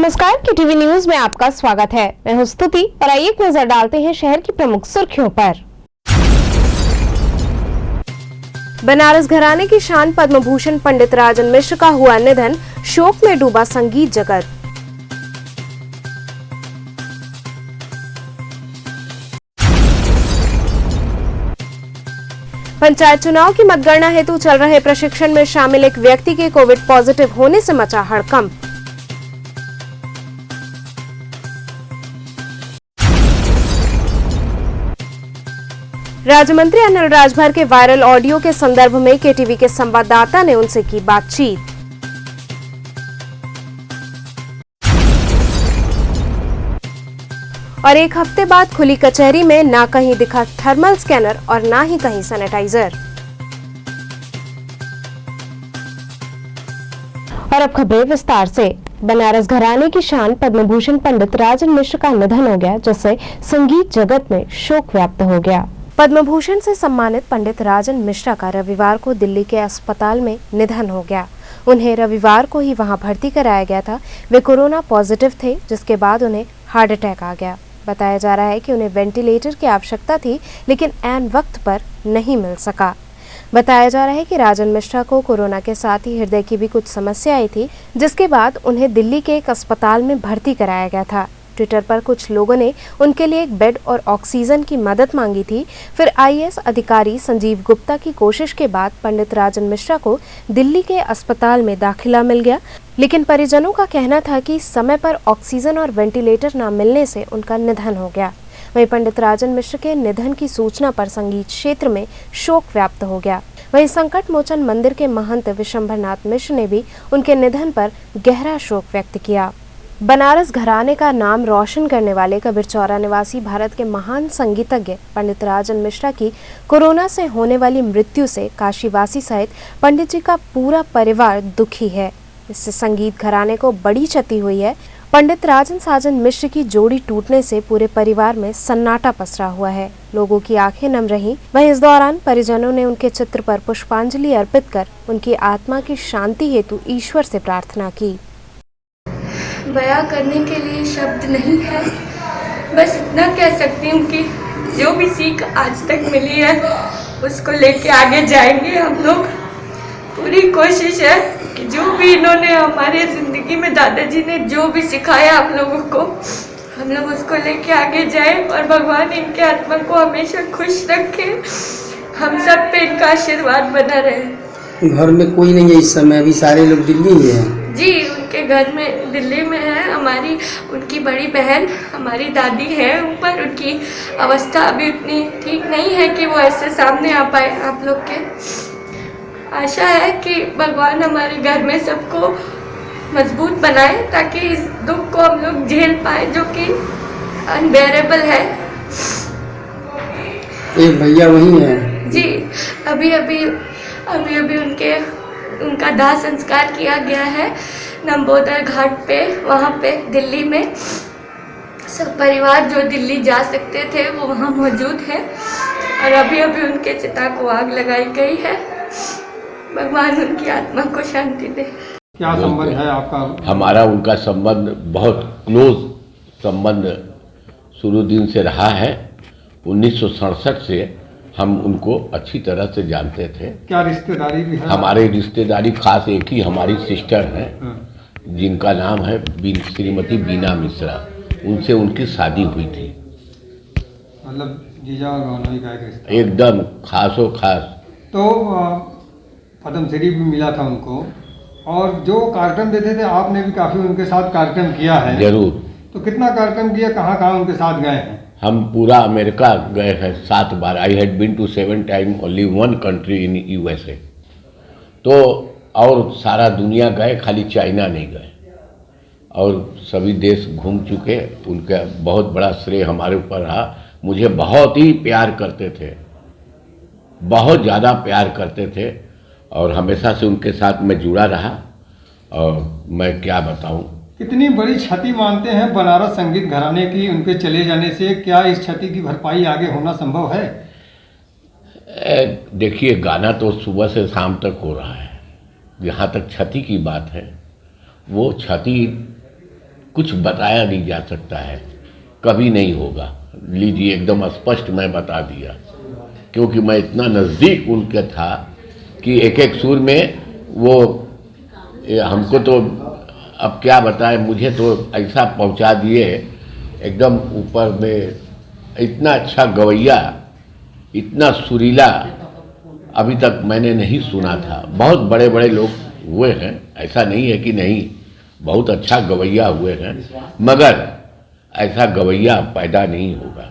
नमस्कार, KTV news में आपका स्वागत है। मैं हूं स्तुति और आइए एक नजर डालते हैं शहर की प्रमुख सुर्खियों पर। बनारस घराने की शान पद्म भूषण पंडित राजन मिश्र का हुआ निधन, शोक में डूबा संगीत जगत। पंचायत चुनाव की मतगणना हेतु चल रहे प्रशिक्षण में शामिल एक व्यक्ति के कोविड पॉजिटिव होने से मचा हड़कंप। राज्य मंत्री अनिल राजभर के वायरल ऑडियो के संदर्भ में KTV के संवाददाता ने उनसे की बातचीत। और एक हफ्ते बाद खुली कचहरी में ना कहीं दिखा थर्मल स्कैनर और ना ही कहीं सैनिटाइजर। और अब खबरें विस्तार से। बनारस घराने की शान पद्म भूषण पंडित राजन मिश्र का निधन हो गया, जिससे संगीत जगत में शोक व्याप्त हो गया। पद्म भूषण से सम्मानित पंडित राजन मिश्रा का रविवार को दिल्ली के अस्पताल में निधन हो गया। उन्हें रविवार को ही वहां भर्ती कराया गया था। वे कोरोना पॉजिटिव थे, जिसके बाद उन्हें हार्ट अटैक आ गया। बताया जा रहा है कि उन्हें वेंटिलेटर की आवश्यकता थी, लेकिन ऐन वक्त पर नहीं मिल सका। बताया जा रहा है कि राजन मिश्रा को कोरोना के साथ ही हृदय की भी कुछ समस्या आई थी, जिसके बाद उन्हें दिल्ली के एक अस्पताल में भर्ती कराया गया था। ट्विटर पर कुछ लोगों ने उनके लिए एक बेड और ऑक्सीजन की मदद मांगी थी। फिर IAS अधिकारी संजीव गुप्ता की कोशिश के बाद पंडित राजन मिश्रा को दिल्ली के अस्पताल में दाखिला मिल गया, लेकिन परिजनों का कहना था कि समय पर ऑक्सीजन और वेंटिलेटर न मिलने से उनका निधन हो गया। वहीं पंडित राजन मिश्र के निधन की सूचना पर संगीत क्षेत्र में शोक व्याप्त हो गया। वहीं संकट मोचन मंदिर के महंत विशंभरनाथ मिश्र ने भी उनके निधन पर गहरा शोक व्यक्त किया। बनारस घराने का नाम रोशन करने वाले कबीरचौरा निवासी भारत के महान संगीतज्ञ पंडित राजन मिश्रा की कोरोना से होने वाली मृत्यु से काशीवासी सहित पंडित जी का पूरा परिवार दुखी है। इससे संगीत घराने को बड़ी क्षति हुई है। पंडित राजन साजन मिश्र की जोड़ी टूटने से पूरे परिवार में सन्नाटा पसरा हुआ है। लोगों की आंखें नम रहीं। वहीं इस दौरान परिजनों ने उनके चित्र पर पुष्पांजलि अर्पित कर उनकी आत्मा की शांति हेतु ईश्वर से प्रार्थना की। बयां करने के लिए शब्द नहीं है, बस इतना कह सकती हूँ कि जो भी सीख आज तक मिली है उसको लेके आगे जाएंगे हम लोग। पूरी कोशिश है कि जो भी इन्होंने हमारे ज़िंदगी में दादाजी ने जो भी सिखाया हम लोगों को, हम लोग उसको लेके आगे जाएं और भगवान इनके आत्मा को हमेशा खुश रखे। हम सब पे इनका आशीर्वाद बना रहे। घर में कोई नहीं है इस समय, अभी सारे लोग दिल्ली ही हैं। जी, उनके घर में दिल्ली में है। उनकी बड़ी बहन हमारी दादी है ऊपर। उनकी अवस्था अभी उतनी ठीक नहीं है कि वो ऐसे सामने आ पाए आप लोग के। आशा है कि भगवान हमारे घर में सबको मजबूत बनाए, ताकि इस दुख को हम लोग झेल पाए जो कि अनबेरेबल है। एक भैया वही है जी, अभी उनका दाह संस्कार किया गया है नंबोदर घाट पे, वहाँ पे दिल्ली में। सब परिवार जो दिल्ली जा सकते थे वो वहाँ मौजूद है और अभी उनके चिता को आग लगाई गई है। भगवान उनकी आत्मा को शांति दे। क्या संबंध है आपका? हमारा उनका संबंध बहुत क्लोज संबंध शुरू दिन से रहा है। 1967 से हम उनको अच्छी तरह से जानते थे। क्या रिश्तेदारी भी है? हमारे रिश्तेदारी खास एक ही हमारी सिस्टर हैं, जिनका नाम है श्रीमती बीना मिश्रा। उनसे उनकी शादी हुई थी। मतलब जीजा और भाभी का एक रिश्ता एकदम खासो खास। तो पद्मश्री भी मिला था उनको, और जो कार्यक्रम देते थे आपने भी काफ़ी उनके साथ कार्यक्रम किया है। जरूर। तो कितना कार्यक्रम किया, कहाँ कहाँ उनके साथ गए हैं? हम पूरा अमेरिका गए हैं 7 बार। I had been to 7 time only 1 country in USA। तो और सारा दुनिया गए, खाली चाइना नहीं गए। और सभी देश घूम चुके। उनका बहुत बड़ा श्रेय हमारे ऊपर रहा। मुझे बहुत ही प्यार करते थे, बहुत ज़्यादा प्यार करते थे, और हमेशा से उनके साथ मैं जुड़ा रहा। और मैं क्या बताऊं। कितनी बड़ी क्षति मानते हैं बनारस संगीत घराने की उनके चले जाने से? क्या इस क्षति की भरपाई आगे होना संभव है? देखिए, गाना तो सुबह से शाम तक हो रहा है। जहाँ तक क्षति की बात है, वो क्षति कुछ बताया नहीं जा सकता है, कभी नहीं होगा। लीजिए एकदम स्पष्ट मैं बता दिया, क्योंकि मैं इतना नज़दीक उनके था कि एक एक सुर में वो हमको तो अब क्या बताएं, मुझे तो ऐसा पहुंचा दिए एकदम ऊपर में। इतना अच्छा गवैया, इतना सुरीला अभी तक मैंने नहीं सुना था। बहुत बड़े बड़े लोग हुए हैं, ऐसा नहीं है कि नहीं, बहुत अच्छा गवैया हुए हैं, मगर ऐसा गवैया पैदा नहीं होगा।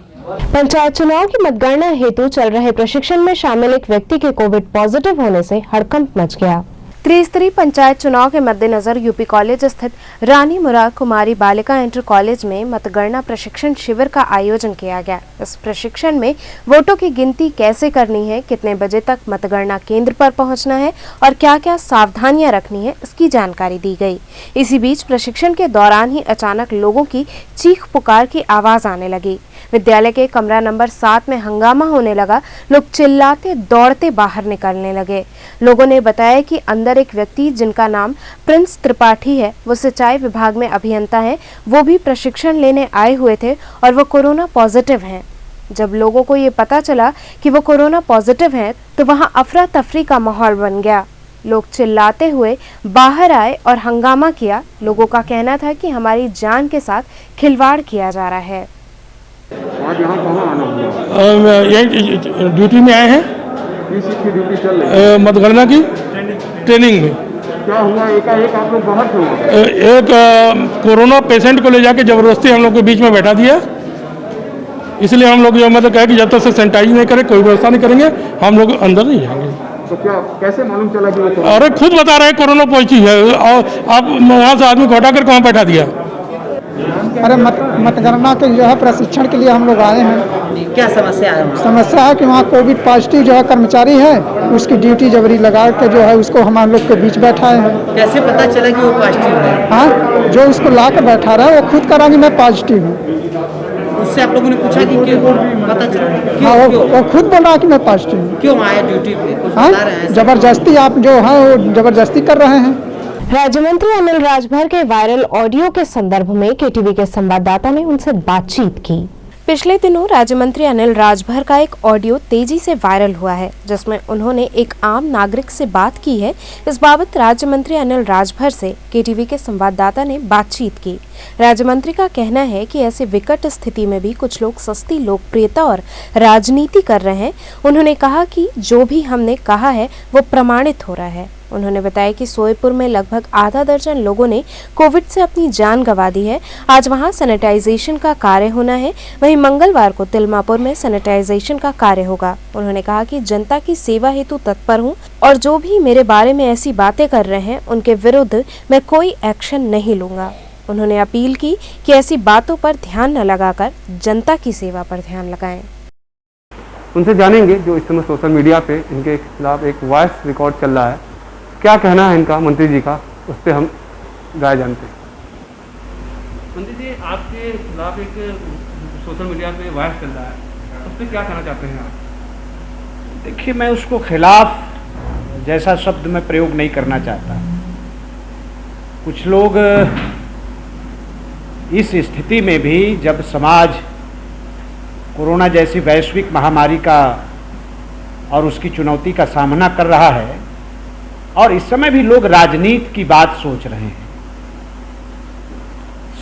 पंचायत चुनाव की मतगणना हेतु चल रहे प्रशिक्षण में शामिल एक व्यक्ति के कोविड पॉजिटिव होने से हड़कंप मच गया। त्रिस्तरीय पंचायत चुनाव के मद्देनजर यूपी कॉलेज स्थित रानी मुराद कुमारी बालिका इंटर कॉलेज में मतगणना प्रशिक्षण शिविर का आयोजन किया गया। इस प्रशिक्षण में वोटों की गिनती कैसे करनी है, कितने बजे तक मतगणना केंद्र पर पहुंचना है और क्या क्या सावधानियां रखनी है, इसकी जानकारी दी गई। इसी बीच प्रशिक्षण के दौरान ही अचानक लोगों की चीख पुकार की आवाज आने लगी। विद्यालय के कमरा नंबर 7 में हंगामा होने लगा। लोग चिल्लाते दौड़ते बाहर निकलने लगे। लोगों ने बताया कि अंदर एक व्यक्ति जिनका नाम प्रिंस त्रिपाठी है, वो सिंचाई विभाग में अभियंता है, वो भी प्रशिक्षण लेने आए हुए थे और वो कोरोना पॉजिटिव हैं। जब लोगों को ये पता चला कि वो कोरोना पॉजिटिव हैं, तो वहां अफरा तफरी का माहौल बन गया। लोग चिल्लाते हुए बाहर आए और हंगामा किया। लोगों का कहना था कि हमारी जान के साथ खिलवाड़ किया जा रहा है। आज यहाँ कहाँ आना हुआ? यही ड्यूटी में आए हैं। किस चीज़ की ड्यूटी चल रही है? मतगणना की ट्रेनिंग में। क्या हुआ, एकाएक आप लोग बाहर क्यों हो गए? एक कोरोना पेशेंट को ले जाके जबरदस्ती हम लोग के बीच में बैठा दिया। इसलिए हम लोग मतलब कहा कि जब तक से सैनिटाइज नहीं करें, कोई व्यवस्था नहीं करेंगे, हम लोग अंदर नहीं जाएंगे। तो क्या कैसे मालूम चला कि वो अरे खुद बता रहे हैं कोरोना पॉजिटिव है, और आप वहाँ से आदमी को हटाकर कहाँ बैठा दिया? अरे मतगणना के जो है प्रशिक्षण के लिए हम लोग आए हैं। क्या समस्या है? समस्या है कि वहाँ कोविड पॉजिटिव जो है कर्मचारी है, उसकी ड्यूटी जबरी लगा के जो है उसको हम लोग के बीच बैठाए हैं। कैसे पता चला कि वो पॉजिटिव है? हाँ, जो उसको ला के बैठा रहा है वो खुद करा कि मैं पॉजिटिव हूँ। उससे आप लोगों ने पूछा कि क्यों पता चला? हाँ, क्यों? वो खुद बोल रहा कि मैं पॉजिटिव हूँ। क्यों आया ड्यूटी पे? कुछ हाँ, बता रहे हैं? जबरदस्ती आप जो है वो जबरदस्ती कर रहे हैं। राज्य मंत्री अनिल राजभर के वायरल ऑडियो के संदर्भ में केटीवी के संवाददाता ने उनसे बातचीत की। पिछले दिनों राज्य मंत्री अनिल राजभर का एक ऑडियो तेजी से वायरल हुआ है, जिसमें उन्होंने एक आम नागरिक से बात की है। इस बाबत राज्य मंत्री अनिल राजभर से केटीवी के संवाददाता ने बातचीत की। राज्य मंत्री का कहना है कि ऐसे विकट स्थिति में भी कुछ लोग सस्ती लोकप्रियता और राजनीति कर रहे हैं। उन्होंने कहा कि जो भी हमने कहा है वो प्रमाणित हो रहा है। उन्होंने बताया कि सोएपुर में लगभग आधा दर्जन लोगों ने कोविड से अपनी जान गंवा दी है। आज वहां सैनिटाइजेशन का कार्य होना है, वहीं मंगलवार को तिलमापुर में सैनिटाइजेशन का कार्य होगा। उन्होंने कहा कि जनता की सेवा हेतु तत्पर हूं और जो भी मेरे बारे में ऐसी बातें कर रहे हैं उनके विरुद्ध मैं कोई एक्शन नहीं लूंगा। उन्होंने अपील की कि ऐसी बातों पर ध्यान न लगाकर जनता की सेवा पर ध्यान लगाएं। उनसे जानेंगे जो इस समय सोशल मीडिया पे इनके खिलाफ एक वॉइस रिकॉर्ड चल रहा है, क्या कहना है इनका मंत्री जी का, उस पर हम राय जानते हैं। मंत्री जी, आपके खिलाफ एक सोशल मीडिया पे वायरल चल रहा है, उस पर क्या कहना चाहते हैं आप? देखिए, मैं उसको खिलाफ जैसा शब्द मैं प्रयोग नहीं करना चाहता। कुछ लोग इस स्थिति में भी, जब समाज कोरोना जैसी वैश्विक महामारी का और उसकी चुनौती का सामना कर रहा है, और इस समय भी लोग राजनीति की बात सोच रहे हैं,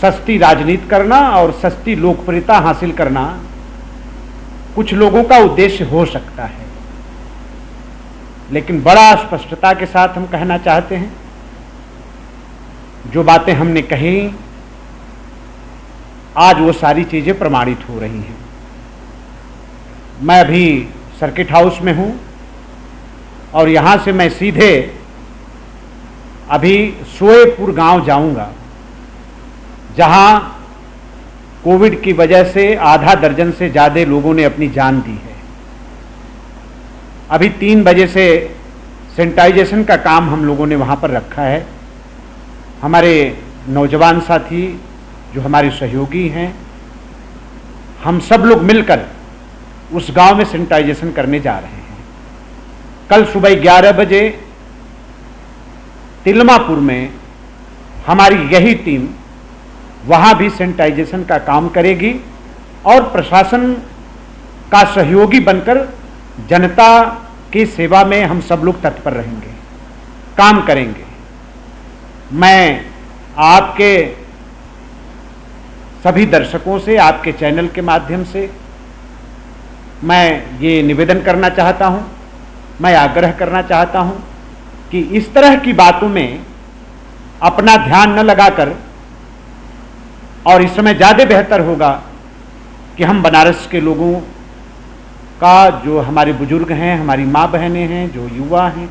सस्ती राजनीति करना और सस्ती लोकप्रियता हासिल करना कुछ लोगों का उद्देश्य हो सकता है, लेकिन बड़ा स्पष्टता के साथ हम कहना चाहते हैं, जो बातें हमने कही आज वो सारी चीजें प्रमाणित हो रही हैं। मैं अभी सर्किट हाउस में हूं और यहां से मैं सीधे अभी सोएपुर गांव जाऊंगा, जहां कोविड की वजह से आधा दर्जन से ज़्यादा लोगों ने अपनी जान दी है। अभी 3 बजे से सैनिटाइजेशन का काम हम लोगों ने वहां पर रखा है। हमारे नौजवान साथी जो हमारे सहयोगी हैं, हम सब लोग मिलकर उस गांव में सैनिटाइजेशन करने जा रहे हैं। कल सुबह 11 बजे तिलमापुर में हमारी यही टीम वहाँ भी सैनिटाइजेशन का काम करेगी और प्रशासन का सहयोगी बनकर जनता की सेवा में हम सब लोग तत्पर रहेंगे, काम करेंगे। मैं आपके सभी दर्शकों से, आपके चैनल के माध्यम से मैं ये निवेदन करना चाहता हूँ, मैं आग्रह करना चाहता हूँ कि इस तरह की बातों में अपना ध्यान न लगाकर, और इस समय ज़्यादा बेहतर होगा कि हम बनारस के लोगों का, जो हमारे बुजुर्ग हैं, हमारी माँ बहनें हैं, जो युवा हैं,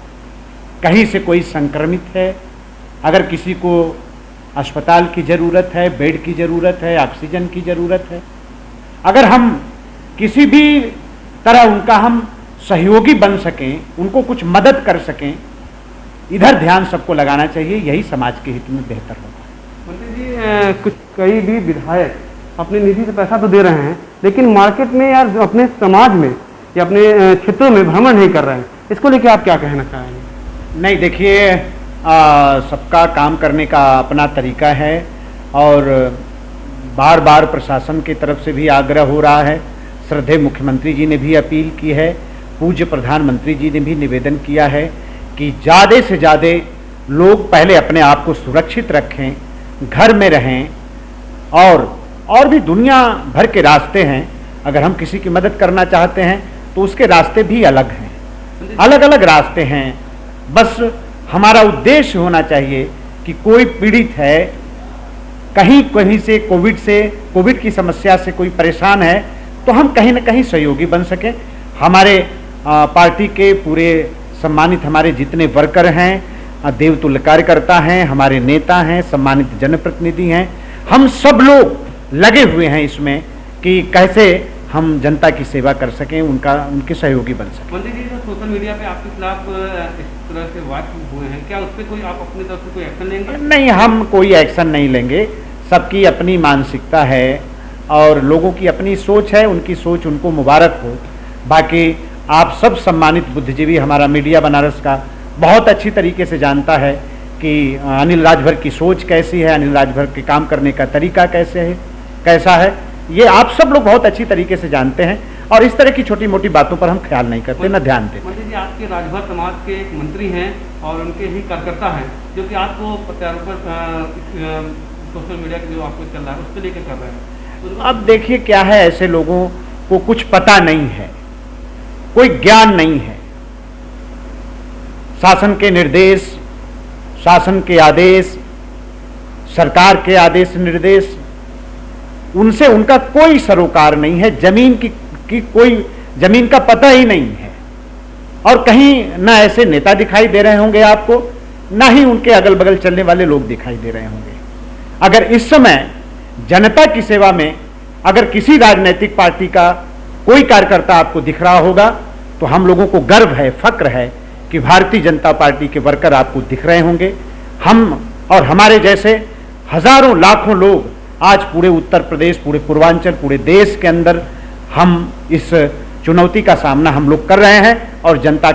कहीं से कोई संक्रमित है, अगर किसी को अस्पताल की ज़रूरत है, बेड की ज़रूरत है, ऑक्सीजन की ज़रूरत है, अगर हम किसी भी तरह उनका हम सहयोगी बन सकें, उनको कुछ मदद कर सकें, इधर ध्यान सबको लगाना चाहिए, यही समाज के हित में बेहतर होगा। मंत्री जी, कुछ कई भी विधायक अपने निधि से पैसा तो दे रहे हैं, लेकिन मार्केट में या अपने समाज में या अपने क्षेत्रों में भ्रमण नहीं कर रहे हैं, इसको लेकर आप क्या कहना चाहेंगे? नहीं, देखिए, सबका काम करने का अपना तरीका है और बार बार प्रशासन की तरफ से भी आग्रह हो रहा है, श्रद्धेय मुख्यमंत्री जी ने भी अपील की है, पूज्य प्रधानमंत्री जी ने भी निवेदन किया है कि ज़्यादा से ज़्यादा लोग पहले अपने आप को सुरक्षित रखें, घर में रहें, और भी दुनिया भर के रास्ते हैं। अगर हम किसी की मदद करना चाहते हैं तो उसके रास्ते भी अलग हैं, अलग अलग रास्ते हैं। बस हमारा उद्देश्य होना चाहिए कि कोई पीड़ित है, कहीं से कोविड की समस्या से कोई परेशान है, तो हम कहीं न कहीं सहयोगी बन सकें। हमारे पार्टी के पूरे सम्मानित हमारे जितने वर्कर हैं, देवतुल्य कार्यकर्ता हैं, हमारे नेता हैं, सम्मानित जनप्रतिनिधि हैं, हम सब लोग लगे हुए हैं इसमें कि कैसे हम जनता की सेवा कर सकें, उनके सहयोगी बन सकें। मंत्री जी, जो सोशल मीडिया पे आपके खिलाफ इस तरह से वाक्य हुए हैं, क्या उस पर कोई आप अपनी तरफ से कोई एक्शन लेंगे? नहीं, हम कोई एक्शन नहीं लेंगे। सबकी अपनी मानसिकता है और लोगों की अपनी सोच है, उनकी सोच उनको मुबारक हो। बाकी आप सब सम्मानित बुद्धिजीवी, हमारा मीडिया बनारस का बहुत अच्छी तरीके से जानता है कि अनिल राजभर की सोच कैसी है, अनिल राजभर के काम करने का तरीका कैसा है, ये आप सब लोग बहुत अच्छी तरीके से जानते हैं और इस तरह की छोटी मोटी बातों पर हम ख्याल नहीं करते, न ध्यान देते। मंत्री जी, आपके राजभर समाज के एक मंत्री हैं और उनके ही कार्यकर्ता हैं, जो कि आपको प्रत्यारोपण सोशल मीडिया के जो आपको चल रहा है उसको लेकर कर रहे हैं। तो अब देखिए क्या है, ऐसे लोगों को कुछ पता नहीं है, कोई ज्ञान नहीं है। शासन के निर्देश, शासन के आदेश, सरकार के आदेश निर्देश, उनसे उनका कोई सरोकार नहीं है। जमीन की कोई जमीन का पता ही नहीं है और कहीं ना ऐसे नेता दिखाई दे रहे होंगे आपको, ना ही उनके अगल बगल चलने वाले लोग दिखाई दे रहे होंगे। अगर इस समय जनता की सेवा में अगर किसी राजनीतिक पार्टी का कोई कार्यकर्ता आपको दिख रहा होगा तो हम लोगों को गर्व है, फक्र है कि भारतीय जनता पार्टी के वर्कर आपको दिख रहे होंगे। हम और हमारे जैसे हजारों लाखों लोग आज पूरे उत्तर प्रदेश, पूरे पूर्वांचल, पूरे देश के अंदर हम इस चुनौती का सामना हम लोग कर रहे हैं और जनता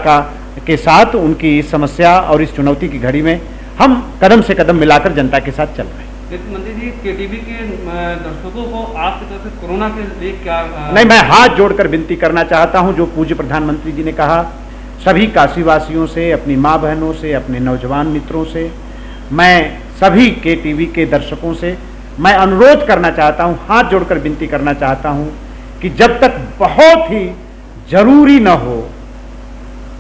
के साथ उनकी इस समस्या और इस चुनौती की घड़ी में हम कदम से कदम मिलाकर जनता के साथ चल रहे हैं। मंत्री जी, केटीवी के दर्शकों को आपकी तरफ से कोरोना के लिए क्या नहीं, मैं हाथ जोड़कर विनती करना चाहता हूं, जो पूज्य प्रधानमंत्री जी ने कहा, सभी काशीवासियों से, अपनी माँ बहनों से, अपने नौजवान मित्रों से, मैं सभी केटीवी के दर्शकों से मैं अनुरोध करना चाहता हूं, हाथ जोड़कर विनती करना चाहता हूं कि जब तक बहुत ही जरूरी न हो,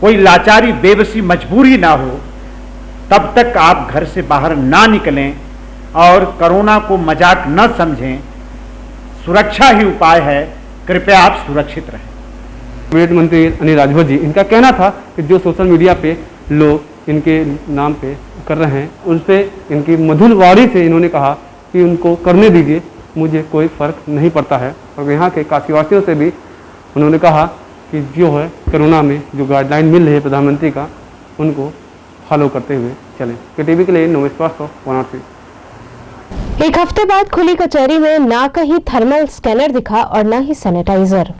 कोई लाचारी, बेबसी, मजबूरी ना हो, तब तक आप घर से बाहर ना निकलें और कोरोना को मजाक न समझें। सुरक्षा ही उपाय है, कृपया आप सुरक्षित रहें। कैबिनेट मंत्री अनिल राजभर जी, इनका कहना था कि जो सोशल मीडिया पे लोग इनके नाम पे कर रहे हैं, उन पर इनकी मधुर वाणी से इन्होंने कहा कि उनको करने दीजिए, मुझे कोई फ़र्क नहीं पड़ता है। और यहाँ के काशीवासियों से भी उन्होंने कहा कि जो है कोरोना में जो गाइडलाइन मिल रही है प्रधानमंत्री का, उनको फॉलो करते हुए चलें। केटीवी के लिए नोमेश श्रीवास्तव, 103। एक हफ्ते बाद खुली कचहरी में ना कहीं थर्मल स्कैनर दिखा और ना ही सैनिटाइजर।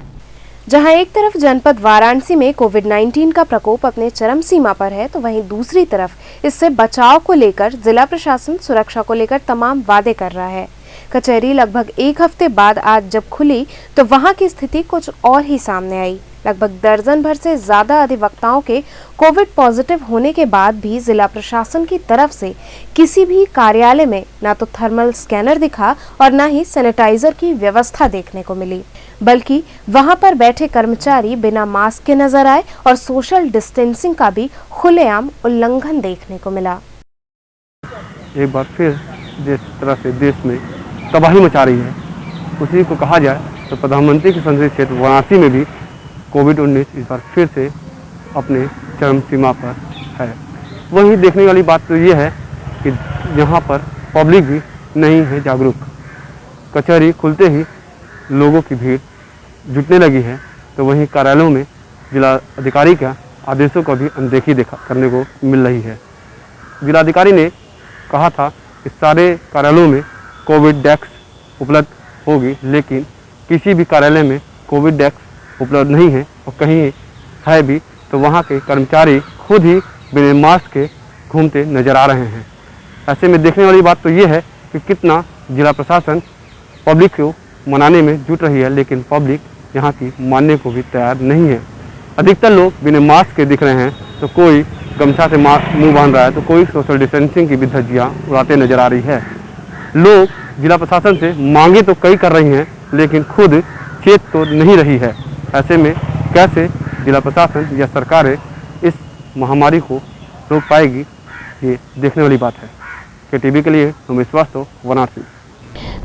जहां एक तरफ जनपद वाराणसी में कोविड-19 का प्रकोप अपने चरम सीमा पर है, तो वहीं दूसरी तरफ इससे बचाव को लेकर जिला प्रशासन सुरक्षा को लेकर तमाम वादे कर रहा है। कचहरी लगभग एक हफ्ते बाद आज जब खुली तो वहां की स्थिति कुछ और ही सामने आई। लगभग दर्जन भर से ज्यादा अधिवक्ताओं के कोविड पॉजिटिव होने के बाद भी जिला प्रशासन की तरफ से किसी भी कार्यालय में न तो थर्मल स्कैनर दिखा और न ही सैनिटाइजर की व्यवस्था देखने को मिली, बल्कि वहां पर बैठे कर्मचारी बिना मास्क के नजर आए और सोशल डिस्टेंसिंग का भी खुलेआम उल्लंघन देखने को मिला। एक बार फिर जिस तरह से देश में तबाही मचा रही है, उसी को कहा जाए तो प्रधानमंत्री के संसदीय क्षेत्र वाराणसी में भी कोविड-19 इस बार फिर से अपने चरम सीमा पर है। वहीं देखने वाली बात तो ये है कि यहाँ पर पब्लिक भी नहीं है जागरूक। कचहरी खुलते ही लोगों की भीड़ जुटने लगी है, तो वहीं कार्यालयों में जिला अधिकारी का आदेशों को भी अनदेखी करने को मिल रही है। जिलाधिकारी ने कहा था कि सारे कार्यालयों में कोविड डेस्क उपलब्ध होगी, लेकिन किसी भी कार्यालय में कोविड डेस्क उपलब्ध नहीं है, और कहीं है भी तो वहाँ के कर्मचारी खुद ही बिना मास्क के घूमते नजर आ रहे हैं। ऐसे में देखने वाली बात तो ये है कि कितना जिला प्रशासन पब्लिक को मनाने में जुट रही है, लेकिन पब्लिक यहाँ की मानने को भी तैयार नहीं है। अधिकतर लोग बिना मास्क के दिख रहे हैं, तो कोई गमछा से मुंह बांध रहा है, तो कोई सोशल डिस्टेंसिंग की भी धज्जियाँ उड़ाते नजर आ रही है। लोग जिला प्रशासन से मांगे तो कई कर रही हैं, लेकिन खुद चेत तो नहीं रही है। ऐसे में कैसे जिला प्रशासन या सरकारें इस महामारी को रोक पाएगी, ये देखने वाली बात है। KTV के लिए उमेश श्रीवास्तव, वाराणसी।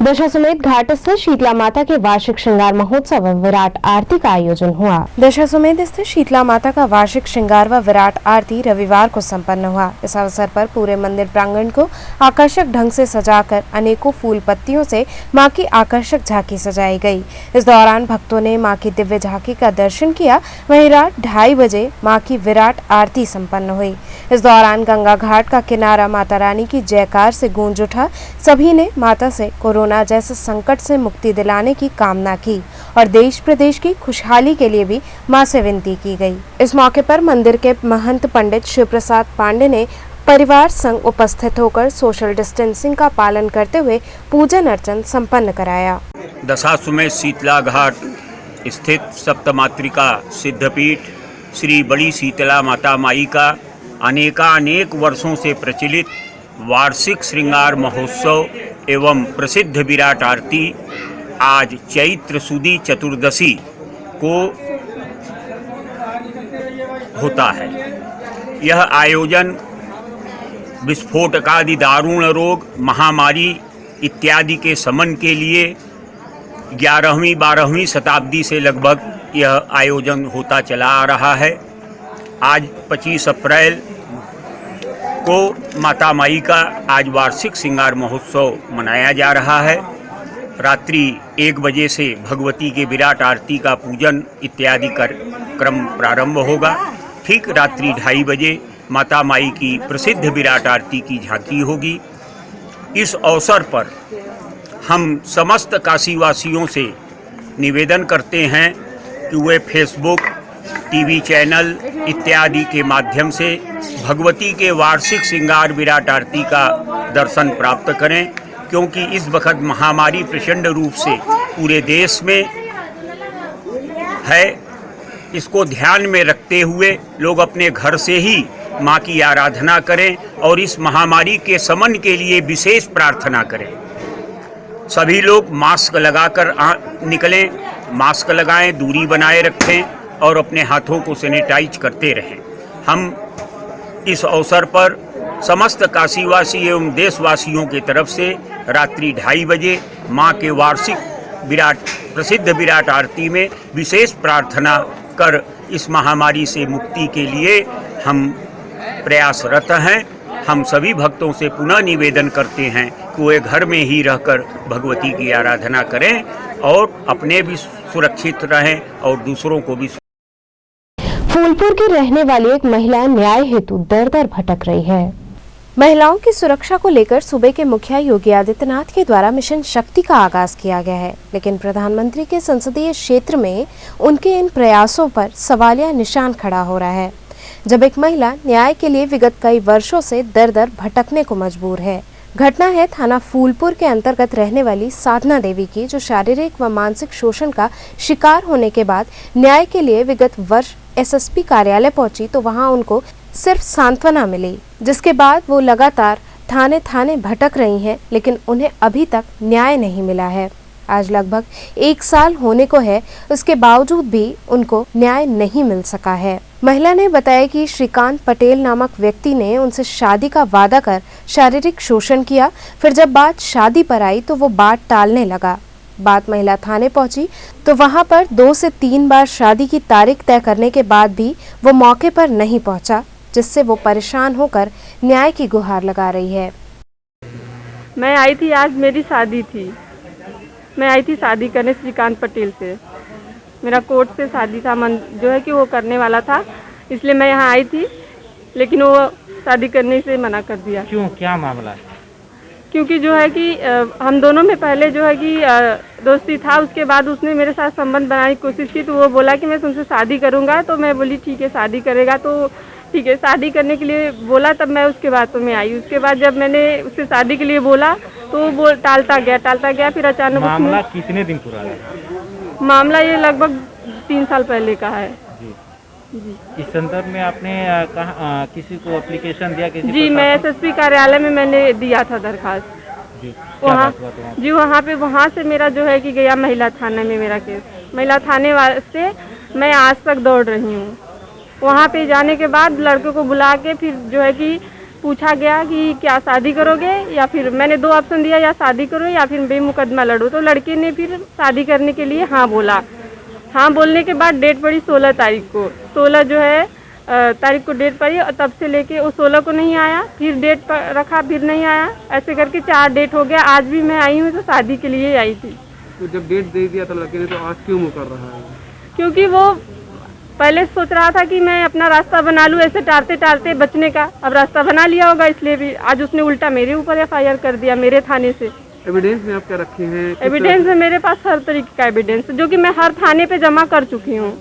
दशाश्वमेध घाट स्थित शीतला माता के वार्षिक श्रृंगार महोत्सव व विराट आरती का आयोजन हुआ। दशाश्वमेध स्थित शीतला माता का वार्षिक श्रृंगार व विराट आरती रविवार को संपन्न हुआ। इस अवसर पर पूरे मंदिर प्रांगण को आकर्षक ढंग से सजाकर अनेकों फूल पत्तियों से मां की आकर्षक झांकी सजाई गई। इस दौरान भक्तों ने मां की दिव्य झांकी का दर्शन किया। वहीं रात 2:30 बजे मां की विराट आरती संपन्न हुई। इस दौरान गंगा घाट का किनारा माता रानी की जयकार से गूंज उठा। सभी ने माता से कोरोना जैसे संकट से मुक्ति दिलाने की कामना की और देश प्रदेश की खुशहाली के लिए भी मां से विनती की गई। इस मौके पर मंदिर के महंत पंडित शिव प्रसाद पांडे ने परिवार संग उपस्थित होकर सोशल डिस्टेंसिंग का पालन करते हुए पूजन अर्चन संपन्न कराया। दशाश्वमेध शीतला घाट स्थित सप्तमातृका सिद्धपीठ श्री बड़ी शीतला माता माई का अनेक वर्षों से प्रचलित वार्षिक श्रृंगार महोत्सव एवं प्रसिद्ध विराट आरती आज चैत्र सुदी चतुर्दशी को होता है। यह आयोजन विस्फोटकादि दारुण रोग, महामारी इत्यादि के शमन के लिए 11वीं-12वीं शताब्दी से लगभग यह आयोजन होता चला आ रहा है। आज 25 अप्रैल को माता माई का आज वार्षिक श्रृंगार महोत्सव मनाया जा रहा है। रात्रि 1 बजे से भगवती के विराट आरती का पूजन इत्यादि कर क्रम प्रारंभ होगा। ठीक रात्रि 2:30 बजे माता माई की प्रसिद्ध विराट आरती की झांकी होगी। इस अवसर पर हम समस्त काशीवासियों से निवेदन करते हैं कि वे फेसबुक, टीवी चैनल इत्यादि के माध्यम से भगवती के वार्षिक श्रृंगार विराट आरती का दर्शन प्राप्त करें, क्योंकि इस वक्त महामारी प्रचंड रूप से पूरे देश में है। इसको ध्यान में रखते हुए लोग अपने घर से ही माँ की आराधना करें और इस महामारी के शमन के लिए विशेष प्रार्थना करें। सभी लोग मास्क लगाकर निकलें, मास्क लगाएं, दूरी बनाए रखें और अपने हाथों को सैनिटाइज करते रहें। हम इस अवसर पर समस्त काशीवासी एवं देशवासियों की तरफ से रात्रि 2:30 बजे माँ के वार्षिक प्रसिद्ध विराट आरती में विशेष प्रार्थना कर इस महामारी से मुक्ति के लिए हम प्रयासरत हैं। हम सभी भक्तों से पुनः निवेदन करते हैं कि वे घर में ही रहकर भगवती की आराधना करें और अपने भी सुरक्षित रहें और दूसरों को भी। फूलपुर की रहने वाली एक महिला न्याय हेतु दर-दर भटक रही है। महिलाओं की सुरक्षा को लेकर सूबे के मुखिया योगी आदित्यनाथ के द्वारा मिशन शक्ति का आगाज किया गया है, लेकिन प्रधानमंत्री के संसदीय क्षेत्र में उनके इन प्रयासों पर सवालिया निशान खड़ा हो रहा है। जब एक महिला न्याय के लिए विगत कई वर्षों से दर-दर भटकने को मजबूर है, घटना है थाना फूलपुर के अंतर्गत रहने वाली साधना देवी की, जो शारीरिक व मानसिक शोषण का शिकार होने के बाद न्याय के लिए विगत वर्ष एसएसपी कार्यालय पहुंची तो वहां उनको सिर्फ सांत्वना मिली, जिसके बाद वो लगातार थाने थाने भटक रही हैं, लेकिन उन्हें अभी तक न्याय नहीं मिला है। आज लगभग 1 साल होने को है, उसके बावजूद भी उनको न्याय नहीं मिल सका है। महिला ने बताया कि श्रीकांत पटेल नामक व्यक्ति ने उनसे शादी का वादा कर शारीरिक शोषण किया। फिर जब बात शादी पर आई तो वो बात टालने लगा। बात महिला थाने पहुंची तो वहां पर 2 से 3 बार शादी की तारीख तय करने के बाद भी वो मौके पर नहीं पहुंचा, जिससे वो परेशान होकर न्याय की गुहार लगा रही है। मैं आई थी, आज मेरी शादी थी। मैं आई थी शादी करने श्रीकांत पटेल से। मेरा कोर्ट से शादी था, मन जो है कि वो करने वाला था, इसलिए मैं यहाँ आई थी, लेकिन वो शादी करने से मना कर दिया। क्यों, क्या मामला है? क्योंकि जो है कि हम दोनों में पहले जो है कि दोस्ती था, उसके बाद उसने मेरे साथ संबंध बनाने की कोशिश की, तो वो बोला कि मैं तुमसे शादी करूँगा। तो मैं बोली ठीक है, शादी करेगा तो ठीक है। शादी करने के लिए बोला, तब मैं उसके बाद तो मैं आई। उसके बाद जब मैंने उससे शादी के लिए बोला तो वो टालता गया। फिर अचानक मामला कितने दिन पुराना है? मामला ये लगभग 3 साल पहले का है। जी। इस संदर्भ में आपने किसी को एप्लीकेशन दिया? जी, मैं एसएसपी कार्यालय में मैंने दिया था दरखास्त। वहाँ से मेरा जो है कि गया महिला थाने में मेरा केस। महिला थाने से मैं आज तक दौड़ रही हूँ। वहाँ पे जाने के बाद लड़के को बुला के फिर जो है कि पूछा गया कि क्या शादी करोगे, या फिर मैंने 2 ऑप्शन दिया, या शादी करो या फिर बेमुकदमा लड़ो। तो लड़के ने फिर शादी करने के लिए हाँ बोला। हाँ बोलने के बाद डेट पड़ी 16 तारीख को। 16 जो है तारीख को डेट पड़ी, और तब से लेके वो 16 को नहीं आया। फिर डेट रखा, फिर नहीं आया। ऐसे करके 4 डेट हो गया। आज भी मैं आई हूँ, तो शादी के लिए आई थी। तो जब डेट दे दिया तो लड़के ने, तो आज क्यों मुकर रहा है? क्योंकि वो पहले सोच रहा था कि मैं अपना रास्ता बना लूँ, ऐसे टालते टालते बचने का। अब रास्ता बना लिया होगा, इसलिए भी आज उसने उल्टा मेरे ऊपर एफआईआर कर दिया, मेरे थाने से। एविडेंस में आप क्या रखे हैं? एविडेंस में मेरे पास हर तरीके का एविडेंस, जो कि मैं हर थाने पे जमा कर चुकी हूँ।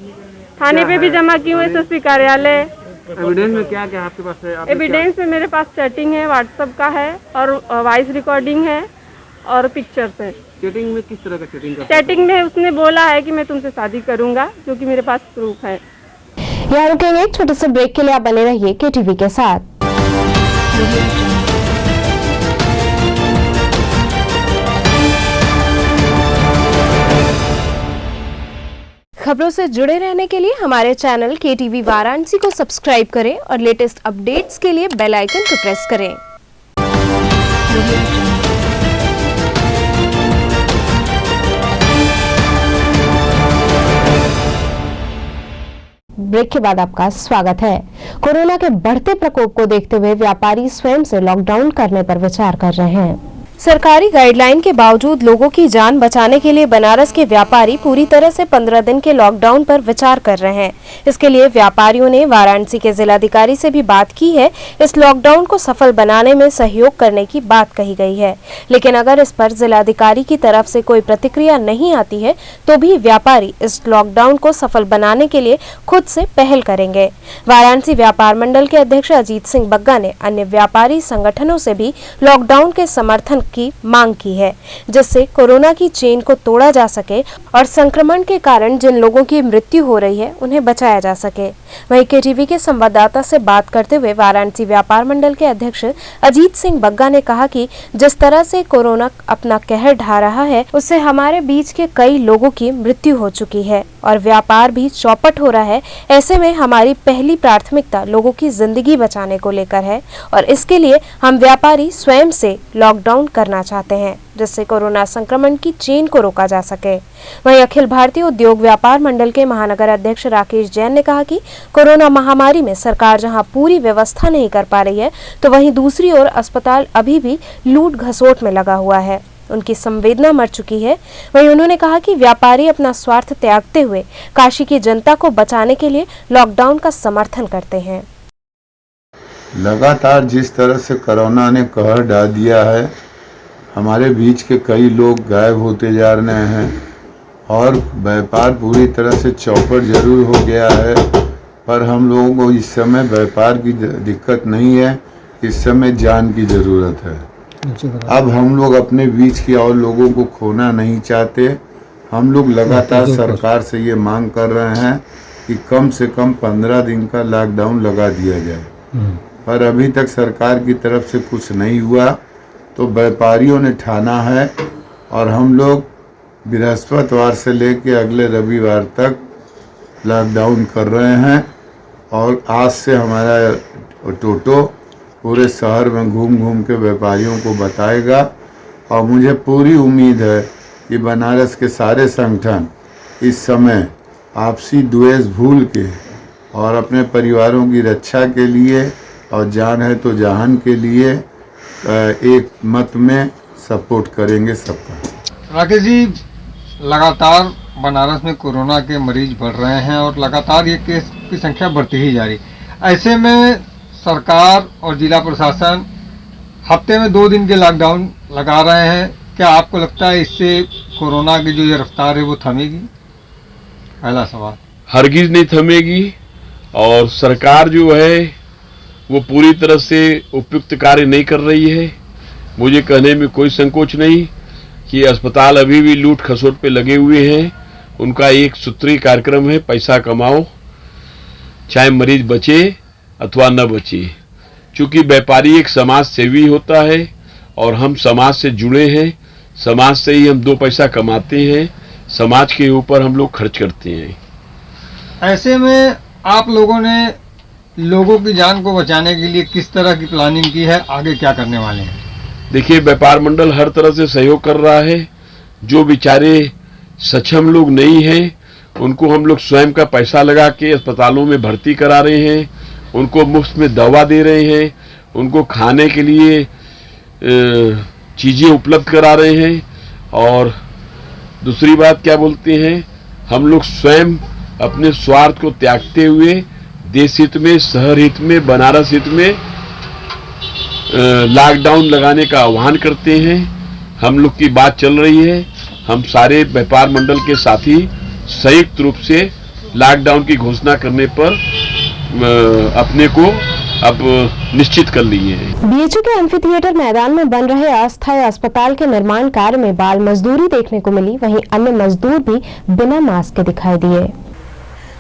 थाने पे भी जमा की हूँ, एसएसपी कार्यालय। एविडेंस में क्या क्या आपके पास है? एविडेंस में मेरे पास चैटिंग है, व्हाट्सएप का है, और वॉइस रिकॉर्डिंग है, और पिक्चर्स है। चैटिंग में किस तरह का चैटिंग? चैटिंग में उसने बोला है कि मैं तुमसे शादी करूंगा, जो कि मेरे पास प्रूफ है। यहाँ रुकेंगे एक छोटे से ब्रेक के लिए। आप बने रहिए केटीवी के साथ। खबरों से जुड़े रहने के लिए हमारे चैनल केटीवी वाराणसी को सब्सक्राइब करें और लेटेस्ट अपडेट्स के लिए बेल आइकन को प्रेस करें। ब्रेक के बाद आपका स्वागत है। कोरोना के बढ़ते प्रकोप को देखते हुए व्यापारी स्वयं से लॉकडाउन करने पर विचार कर रहे हैं। सरकारी गाइडलाइन के बावजूद लोगों की जान बचाने के लिए बनारस के व्यापारी पूरी तरह से 15 दिन के लॉकडाउन पर विचार कर रहे हैं। इसके लिए व्यापारियों ने वाराणसी के जिलाधिकारी से भी बात की है। इस लॉकडाउन को सफल बनाने में सहयोग करने की बात कही गई है, लेकिन अगर इस पर जिलाधिकारी की तरफ से कोई प्रतिक्रिया नहीं आती है तो भी व्यापारी इस लॉकडाउन को सफल बनाने के लिए खुद से पहल करेंगे। वाराणसी व्यापार मंडल के अध्यक्ष अजीत सिंह बग्गा ने अन्य व्यापारी संगठनों से भी लॉकडाउन के समर्थन की मांग की है, जिससे कोरोना की चेन को तोड़ा जा सके और संक्रमण के कारण जिन लोगों की मृत्यु हो रही है उन्हें बचाया जा सके। वहीं केटीवी के संवाददाता से बात करते हुए वाराणसी व्यापार मंडल के अध्यक्ष अजीत सिंह बग्गा ने कहा कि जिस तरह से कोरोना अपना कहर ढा रहा है, उससे हमारे बीच के कई लोगों की मृत्यु हो चुकी है और व्यापार भी चौपट हो रहा है। ऐसे में हमारी पहली प्राथमिकता लोगों की जिंदगी बचाने को लेकर है और इसके लिए हम व्यापारी स्वयं से लॉकडाउन करना चाहते हैं, जिससे कोरोना संक्रमण की चेन को रोका जा सके। वहीं अखिल भारतीय उद्योग व्यापार मंडल के महानगर अध्यक्ष राकेश जैन ने कहा कि कोरोना महामारी में सरकार जहां पूरी व्यवस्था नहीं कर पा रही है, तो वहीं दूसरी ओर अस्पताल अभी भी लूट घसोट में लगा हुआ है। उनकी संवेदना मर चुकी है। वहीं उन्होंने कहा कि व्यापारी अपना स्वार्थ त्यागते हुए काशी की जनता को बचाने के लिए लॉकडाउन का समर्थन करते हैं। लगातार जिस तरह से कोरोना ने कहर डाल दिया है, हमारे बीच के कई लोग गायब होते जा रहे हैं और व्यापार पूरी तरह से चौपट जरूर हो गया है, पर हम लोगों को इस समय व्यापार की दिक्कत नहीं है, इस समय जान की ज़रूरत है। अब हम लोग अपने बीच के और लोगों को खोना नहीं चाहते। हम लोग लगातार सरकार से ये मांग कर रहे हैं कि कम से कम 15 दिन का लॉकडाउन लगा दिया जाए, पर अभी तक सरकार की तरफ से कुछ नहीं हुआ। तो व्यापारियों ने ठाना है और हम लोग बृहस्पतिवार से लेकर अगले रविवार तक लॉकडाउन कर रहे हैं। और आज से हमारा टोटो पूरे शहर में घूम घूम के व्यापारियों को बताएगा। और मुझे पूरी उम्मीद है कि बनारस के सारे संगठन इस समय आपसी द्वेष भूल के और अपने परिवारों की रक्षा के लिए और जान है तो जहान के लिए एक मत में सपोर्ट करेंगे सबका। राकेश जी, लगातार बनारस में कोरोना के मरीज बढ़ रहे हैं और लगातार ये केस की संख्या बढ़ती ही जा रही। ऐसे में सरकार और जिला प्रशासन हफ्ते में 2 दिन के लॉकडाउन लगा रहे हैं। क्या आपको लगता है इससे कोरोना की जो ये रफ्तार है वो थमेगी? पहला सवाल। हरगिज नहीं थमेगी और सरकार जो है वो पूरी तरह से उपयुक्त कार्य नहीं कर रही है। मुझे कहने में कोई संकोच नहीं कि अस्पताल अभी भी लूट खसोट पे लगे हुए हैं। उनका एक सूत्रीय कार्यक्रम है, पैसा कमाओ, चाहे मरीज बचे अथवा न बचे। चूंकि व्यापारी एक समाज सेवी होता है और हम समाज से जुड़े हैं, समाज से ही हम 2 पैसा कमाते हैं, समाज के ऊपर हम लोग खर्च करते हैं। ऐसे में आप लोगों ने लोगों की जान को बचाने के लिए किस तरह की प्लानिंग की है, आगे क्या करने वाले हैं? देखिए, व्यापार मंडल हर तरह से सहयोग कर रहा है। जो बेचारे सक्षम लोग नहीं हैं उनको हम लोग स्वयं का पैसा लगा के अस्पतालों में भर्ती करा रहे हैं, उनको मुफ्त में दवा दे रहे हैं, उनको खाने के लिए चीज़ें उपलब्ध करा रहे हैं। और दूसरी बात क्या बोलते हैं, हम लोग स्वयं अपने स्वार्थ को त्यागते हुए देश हित में, शहर हित में, बनारस हित में लॉकडाउन लगाने का आह्वान करते हैं। हम लोग की बात चल रही है, हम सारे व्यापार मंडल के साथी संयुक्त रूप से लॉकडाउन की घोषणा करने पर अपने को अब निश्चित कर लिए हैं। बीएचयू के एम्फी थिएटर मैदान में बन रहे अस्थायी अस्पताल के निर्माण कार्य में बाल मजदूरी देखने को मिली, वहीं अन्य मजदूर भी बिना मास्क के दिखाई दिए।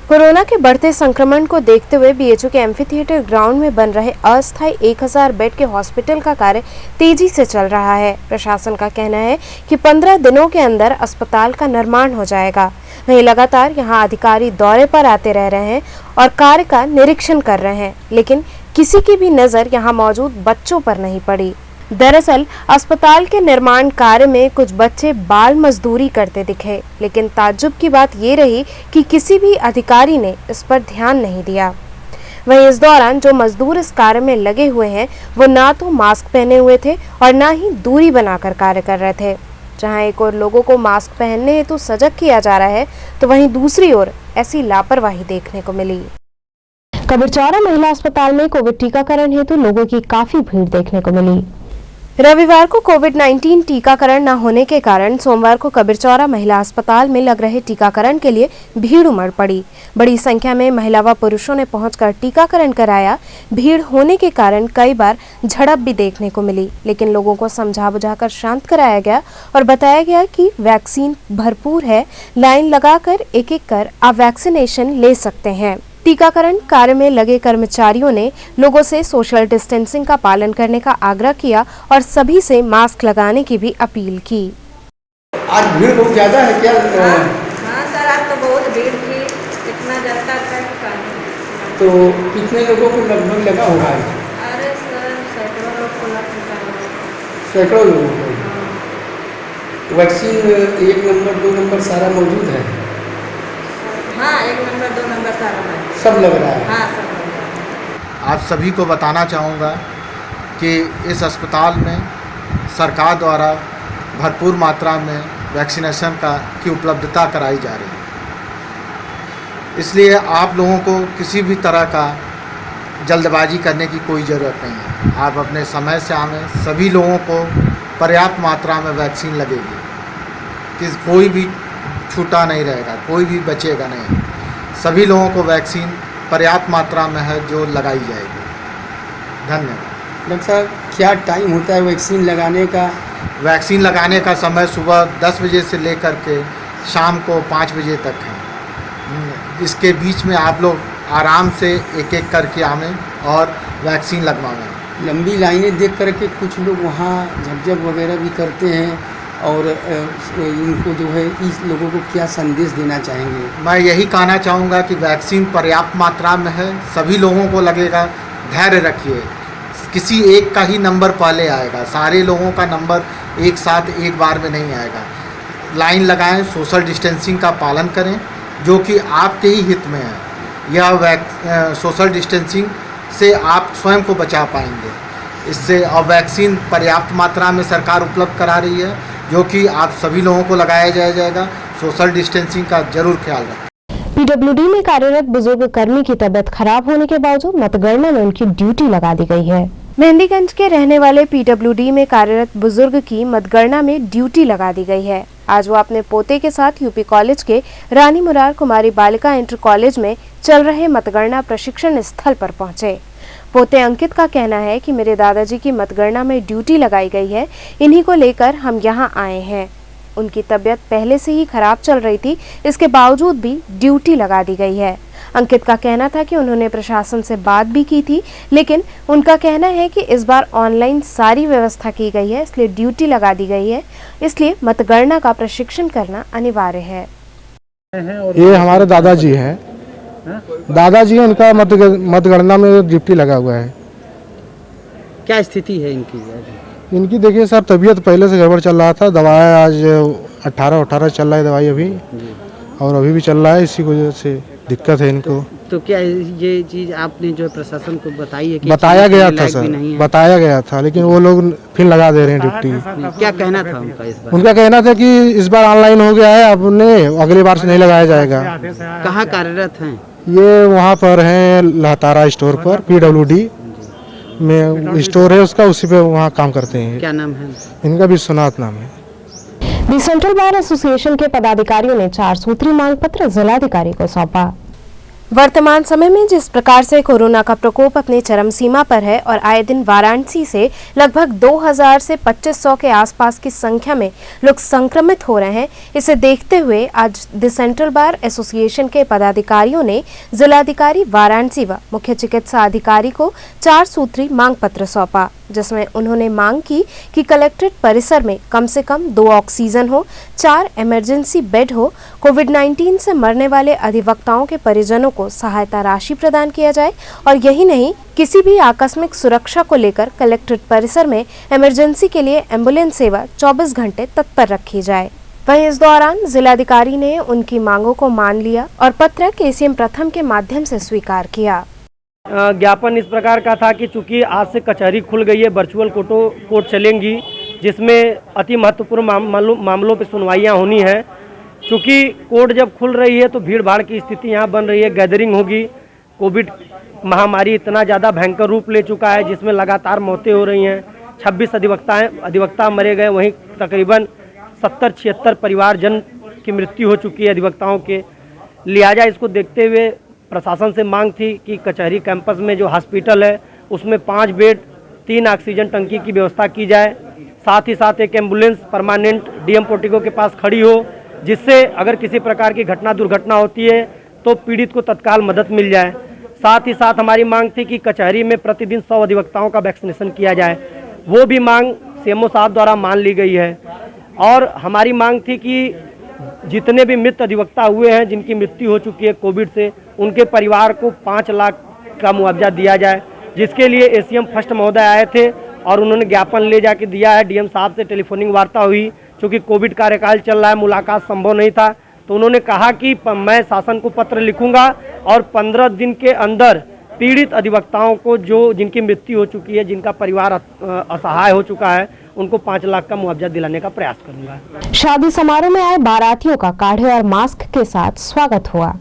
कोरोना के बढ़ते संक्रमण को देखते हुए बीएचयू के एम्फी थिएटर ग्राउंड में बन रहे अस्थायी 1000 बेड के हॉस्पिटल का कार्य तेजी से चल रहा है। प्रशासन का कहना है कि 15 दिनों के अंदर अस्पताल का निर्माण हो जाएगा। वहीं लगातार यहां अधिकारी दौरे पर आते रह रहे हैं और कार्य का निरीक्षण कर रहे हैं, लेकिन किसी की भी नजर यहां मौजूद बच्चों पर नहीं पड़ी। दरअसल अस्पताल के निर्माण कार्य में कुछ बच्चे बाल मजदूरी करते दिखे, लेकिन ताज्जुब की बात ये रही कि किसी भी अधिकारी ने इस पर ध्यान नहीं दिया। वहीं इस दौरान जो मजदूर इस कार्य में लगे हुए हैं वो ना तो मास्क पहने हुए थे और ना ही दूरी बनाकर कार्य कर रहे थे। जहां एक और लोगों को मास्क पहनने हेतु सजग किया जा रहा है, तो वहीं दूसरी ओर ऐसी लापरवाही देखने को मिली। कबीरचौरा महिला अस्पताल में कोविड टीकाकरण हेतु लोगों की काफी भीड़ देखने को मिली। रविवार को कोविड-19 टीकाकरण न होने के कारण सोमवार को कबीरचौरा महिला अस्पताल में लग रहे टीकाकरण के लिए भीड़ उमड़ पड़ी। बड़ी संख्या में महिला व पुरुषों ने पहुंचकर टीकाकरण कराया। भीड़ होने के कारण कई बार झड़प भी देखने को मिली, लेकिन लोगों को समझा बुझाकर शांत कराया गया और बताया गया कि वैक्सीन भरपूर है, लाइन लगाकर एक-एक कर आप वैक्सीनेशन ले सकते हैं। टीकाकरण कार्य में लगे कर्मचारियों ने लोगों से सोशल डिस्टेंसिंग का पालन करने का आग्रह किया और सभी से मास्क लगाने की भी अपील की। आज भीड़ बहुत ज्यादा है क्या? हाँ सर, आज तो बहुत भीड़ थी, इतना जनता था। तो कितने लोगों को लगभग लगा होगा? अरे सर, सैकड़ों लोग को लग चुका है। सैकड़ों लोगों को। वैक्सीन 1 नंबर 2 नंबर सारा मौजूद है? हाँ, 1 नंबर 2 नंबर सारा है। सब लग रहा है? हाँ, सब लग रहा है। आप सभी को बताना चाहूँगा कि इस अस्पताल में सरकार द्वारा भरपूर मात्रा में वैक्सीनेशन की उपलब्धता कराई जा रही है। इसलिए आप लोगों को किसी भी तरह का जल्दबाजी करने की कोई ज़रूरत नहीं है। आप अपने समय से आवें, सभी लोगों को पर्याप्त मात्रा में वैक्सीन लगेगी, कि कोई भी छूटा नहीं रहेगा, कोई भी बचेगा नहीं। सभी लोगों को वैक्सीन पर्याप्त मात्रा में है जो लगाई जाएगी। धन्यवाद। डॉक्टर साहब, क्या टाइम होता है वैक्सीन लगाने का? वैक्सीन लगाने का समय सुबह 10 बजे से लेकर के शाम को 5 बजे तक है। इसके बीच में आप लोग आराम से एक एक करके आवें और वैक्सीन लगवाएं। लंबी लाइनें देख करके कुछ लोग वहाँ झकझक वगैरह भी करते हैं और इनको जो है इस लोगों को क्या संदेश देना चाहेंगे? मैं यही कहना चाहूँगा कि वैक्सीन पर्याप्त मात्रा में है, सभी लोगों को लगेगा। धैर्य रखिए, किसी एक का ही नंबर पहले आएगा, सारे लोगों का नंबर एक साथ एक बार में नहीं आएगा। लाइन लगाएं, सोशल डिस्टेंसिंग का पालन करें जो कि आपके ही हित में है। यह सोशल डिस्टेंसिंग से आप स्वयं को बचा पाएंगे इससे। और वैक्सीन पर्याप्त मात्रा में सरकार उपलब्ध करा रही है जो कि आप सभी लोगों को लगाया जाएगा। सोशल डिस्टेंसिंग का जरूर ख्याल रखें। पीडब्ल्यूडी में कार्यरत बुजुर्ग कर्मी की तबीयत खराब होने के बावजूद मतगणना में उनकी ड्यूटी लगा दी गई है। मेहंदीगंज के रहने वाले पीडब्ल्यूडी में कार्यरत बुजुर्ग की मतगणना में ड्यूटी लगा दी गई है। आज वो अपने पोते के साथ यूपी कॉलेज के रानी मुरार कुमारी बालिका इंटर कॉलेज में चल रहे मतगणना प्रशिक्षण स्थल पर पहुंचे। पोते अंकित का कहना है कि मेरे दादाजी की मतगणना में ड्यूटी लगाई गई है, इन्हीं को लेकर हम यहां आए हैं। उनकी तबीयत पहले से ही खराब चल रही थी, इसके बावजूद भी ड्यूटी लगा दी गई है। अंकित का कहना था कि उन्होंने प्रशासन से बात भी की थी, लेकिन उनका कहना है कि इस बार ऑनलाइन सारी व्यवस्था की गई है, इसलिए ड्यूटी लगा दी गई है, इसलिए मतगणना का प्रशिक्षण करना अनिवार्य है। ये हमारे दादाजी हैं, दादाजी उनका मतगणना में ड्यूटी लगा हुआ है। क्या स्थिति है इनकी? इनकी देखिए सर, तबीयत पहले से गड़बड़ चल रहा था, दवाएं आज 18 चल रहा है दवाई अभी, और अभी भी चल रहा है, इसी वजह से दिक्कत है इनको। तो क्या ये चीज आपने जो प्रशासन को बताई है कि बताया गया था सर, बताया गया था, लेकिन वो लोग फिर लगा दे रहे हैं ड्यूटी। क्या कहना था उनका इस बार? उनका कहना था कि इस बार ऑनलाइन हो गया है, अब अगली बार से नहीं लगाया जाएगा। कहाँ कार्यरत हैं? ये वहाँ पर हैं लहतारा स्टोर पर, पीडब्ल्यूडी में स्टोर है उसका, उसी पे वहाँ काम करते हैं। क्या नाम है इनका? विश्वनाथ नाम है। दी सेंट्रल बार एसोसिएशन के पदाधिकारियों ने 4 सूत्री मांग पत्र जिलाधिकारी को सौंपा। वर्तमान समय में जिस प्रकार से कोरोना का प्रकोप अपने चरम सीमा पर है और आए दिन वाराणसी से लगभग 2000 से 2500 के आसपास की संख्या में लोग संक्रमित हो रहे हैं, इसे देखते हुए आज द सेंट्रल बार एसोसिएशन के पदाधिकारियों ने जिलाधिकारी वाराणसी व मुख्य चिकित्सा अधिकारी को 4 सूत्री मांग पत्र सौंपा, जिसमें उन्होंने मांग की कि कलेक्ट्रेट परिसर में कम से कम 2 ऑक्सीजन हो, 4 इमरजेंसी बेड हो, कोविड-19 से मरने वाले अधिवक्ताओं के परिजनों को सहायता राशि प्रदान किया जाए, और यही नहीं, किसी भी आकस्मिक सुरक्षा को लेकर कलेक्ट्रेट परिसर में इमरजेंसी के लिए एम्बुलेंस सेवा 24 घंटे तत्पर रखी जाए। वहीं इस दौरान जिलाधिकारी ने उनकी मांगों को मान लिया और पत्र केसीएम प्रथम के माध्यम से स्वीकार किया। ज्ञापन इस प्रकार का था कि चूंकि आज से कचहरी खुल गई है, वर्चुअल कोर्ट चलेंगी, जिसमें अति महत्वपूर्ण मामलों पर सुनवाइयाँ होनी है। चूँकि कोर्ट जब खुल रही है तो भीड़ भाड़ की स्थिति यहाँ बन रही है, गैदरिंग होगी। कोविड महामारी इतना ज़्यादा भयंकर रूप ले चुका है जिसमें लगातार मौतें हो रही हैं। 26 अधिवक्ता मरे गए, वहीं तकरीबन 70-76 परिवारजन की मृत्यु हो चुकी है अधिवक्ताओं के। लिहाजा इसको देखते हुए प्रशासन से मांग थी कि कचहरी कैंपस में जो हॉस्पिटल है उसमें 5 बेड, 3 ऑक्सीजन टंकी की व्यवस्था की जाए, साथ ही साथ एक एम्बुलेंस परमानेंट डीएम पोर्टिको के पास खड़ी हो, जिससे अगर किसी प्रकार की दुर्घटना होती है तो पीड़ित को तत्काल मदद मिल जाए। साथ ही साथ हमारी मांग थी कि कचहरी में प्रतिदिन 100 अधिवक्ताओं का वैक्सीनेशन किया जाए, वो भी मांग सीएमओ साहब द्वारा मान ली गई है। और हमारी मांग थी कि जितने भी मृत अधिवक्ता हुए हैं, जिनकी मृत्यु हो चुकी है कोविड से, उनके परिवार को 5 लाख का मुआवजा दिया जाए, जिसके लिए एसीएम फर्स्ट महोदय आए थे और उन्होंने ज्ञापन ले जाके दिया है। डीएम साहब से टेलीफोनिक वार्ता हुई, चूँकि कोविड कार्यकाल चल रहा है, मुलाकात संभव नहीं था, तो उन्होंने कहा कि मैं शासन को पत्र लिखूंगा और 15 दिन के अंदर पीड़ित अधिवक्ताओं को जिनकी मृत्यु हो चुकी है, जिनका परिवार असहाय हो चुका है, उनको 5 लाख का मुआवजा दिलाने का प्रयास करूंगा। शादी समारोह में आए बारातियों का काढ़े और मास्क के साथ स्वागत हुआ।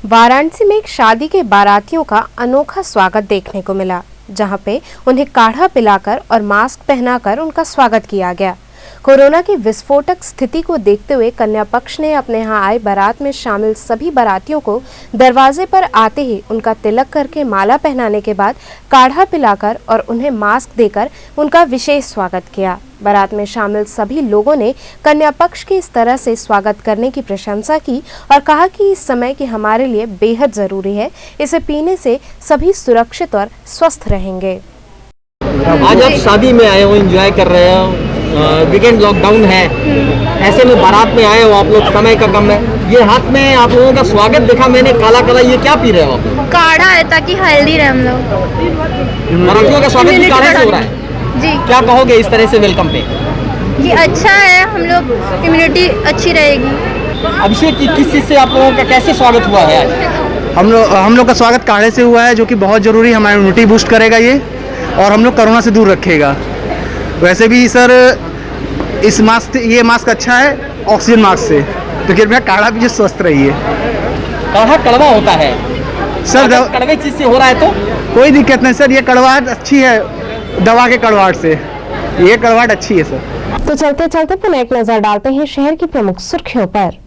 वाराणसी में एक शादी के बारातियों का अनोखा स्वागत देखने को मिला, जहां पे उन्हें काढ़ा पिलाकर और मास्क पहनाकर उनका स्वागत किया गया। कोरोना की विस्फोटक स्थिति को देखते हुए कन्या पक्ष ने अपने यहाँ आए बारात में शामिल सभी बारातियों को दरवाजे पर आते ही उनका तिलक करके माला पहनाने के बाद काढ़ा पिलाकर और उन्हें मास्क देकर उनका विशेष स्वागत किया। बारात में शामिल सभी लोगों ने कन्या पक्ष की इस तरह से स्वागत करने की प्रशंसा की और कहा कि इस समय की हमारे लिए बेहद जरूरी है, इसे पीने से सभी सुरक्षित और स्वस्थ रहेंगे। आज आप शादी में आए हो, एंजॉय कर रहे हो, वीकेंड लॉकडाउन है, ऐसे में बारात में आए हो आप लोग, समय का कम है, ये हाथ में आप लोगों का स्वागत देखा मैंने काला काला, ये क्या पी रहे हो आप? काढ़ा है ताकि हेल्दी रहे हम लोग। बारातियों का स्वागत भी काढ़े से हो रहा है जी। क्या कहोगे इस तरह से वेलकम पे? जी अच्छा है, हम लोग इम्यूनिटी अच्छी रहेगी। अभिषेक किस चीज़ से आप लोगों का कैसे स्वागत हुआ है आज? हम लोग का स्वागत काढ़े से हुआ है, जो कि बहुत ज़रूरी है, हमारी इम्यूनिटी बूस्ट करेगा ये और हम लोग कोरोना से दूर रखेगा। वैसे भी सर ये मास्क अच्छा है ऑक्सीजन मास्क से, तो कृपया काढ़ा भी स्वस्थ रहिए। काढ़ा कड़वा होता है सर, कड़वे चीज़ से हो रहा है तो कोई दिक्कत नहीं सर, ये कड़वाहट अच्छी है दवा के कड़वाहट से, ये कड़वाहट अच्छी है सर। तो चलते चलते पुनः एक नजर डालते हैं शहर की प्रमुख सुर्खियों पर।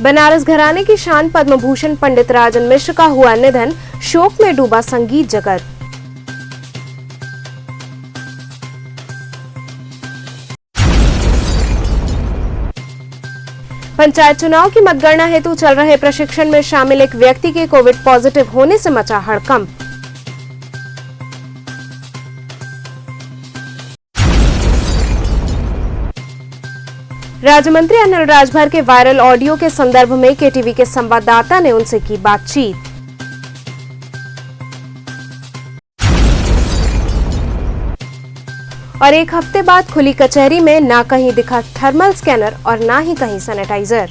बनारस घराने की शान पद्म भूषण पंडित राजन मिश्र का हुआ निधन, शोक में डूबा संगीत जगत। पंचायत चुनाव की मतगणना हेतु चल रहे प्रशिक्षण में शामिल एक व्यक्ति के कोविड पॉजिटिव होने से मचा हड़कंप। राज्य मंत्री अनिल राजभर के वायरल ऑडियो के संदर्भ में केटीवी के संवाददाता ने उनसे की बातचीत। और एक हफ्ते बाद खुली कचहरी में ना कहीं दिखा थर्मल स्कैनर और ना ही कहीं सैनिटाइजर।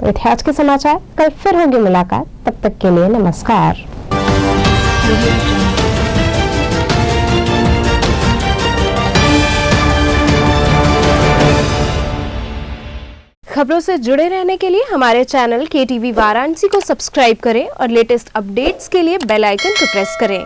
तो थे आज के समाचार, कल फिर होंगे मुलाकात, तब तक के लिए नमस्कार। खबरों से जुड़े रहने के लिए हमारे चैनल केटीवी वाराणसी को सब्सक्राइब करें और लेटेस्ट अपडेट्स के लिए बेल आइकन को प्रेस करें।